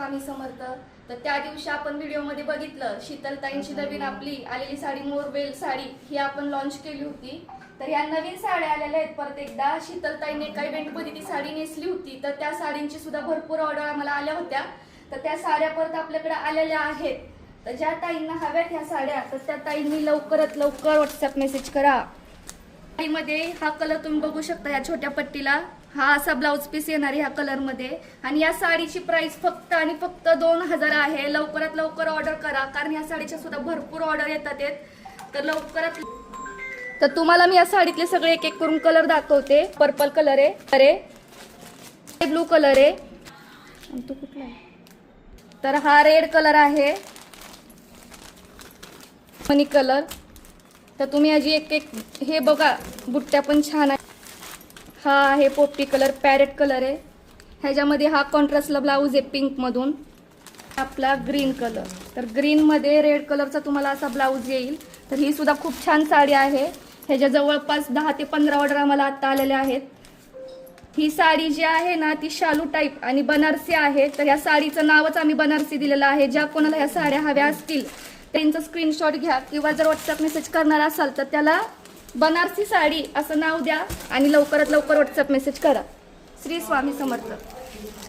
स्वामी समर्थ। तर त्या दिवशी आपण व्हिडिओमध्ये बघितलं शीतलताईंची नवीन आपली आलेली साडी मोरवेल साडी ही आपण लॉन्च केली होती। तर या नवीन साड्या आलेल्या आहेत परत एकदा। शीतलताईने काही इव्हेंटमध्ये ती साडी नेसली होती तर त्या साडींची सुद्धा भरपूर ऑर्डर आम्हाला आल्या होत्या। तर त्या साड्या परत आपल्याकडे आलेल्या आहेत। तर ज्या ताईंना हव्यात ह्या साड्या तर त्या ताईंनी लवकरात लवकर व्हॉट्सअप मेसेज करा। साडीमध्ये हा कलर तुम्ही बघू शकता, या छोट्या पट्टीला हा असा ब्लाउज पीस येणार ह्या कलर मध्ये। आणि या साडीची प्राइस फक्त आणि फक्त 2000 आहे। लवकरात लवकर ऑर्डर करा कारण या साडीच्या सुद्धा भरपूर ऑर्डर येतात। तर लवकरात तर तुम्हाला मी या साडीतले सगळे एक एक करून कलर दाखवते। पर्पल कलर आहे, ब्लू कलर आहे, तो कुठला आहे तर हा रेड कलर आहे, मनी कलर। तर तुम्ही याची एक एक हे बघा, बुट्ट्या पण छान आहे। हा आहे पोपटी कलर, पॅरेट कलर आहे। ह्याच्यामध्ये हा कॉन्ट्रास्टला ब्लाऊज आहे पिंक मधून। आपला ग्रीन कलर, तर ग्रीन मध्ये रेड कलरचा तुम्हाला असा ब्लाऊज येईल। तर ही सुद्धा खूप छान साडी आहे। ह्याच्या जवळपास 10 ते 15 ऑर्डर आम्हाला आता आलेल्या आहेत। ही साडी जी आहे ना ती शालू टाईप आणि बनारसी आहे। तर या साडीचं नावच आम्ही बनारसी दिलेलं आहे। ज्या कोणाला ह्या साड्या हव्या असतील त्यांचं स्क्रीनशॉट घ्या किंवा जर व्हॉट्सअप मेसेज करणार असाल तर त्याला बनारसी साडी असं नाव द्या आणि लवकरात लवकर व्हॉट्सअप मेसेज करा। श्री स्वामी समर्थ।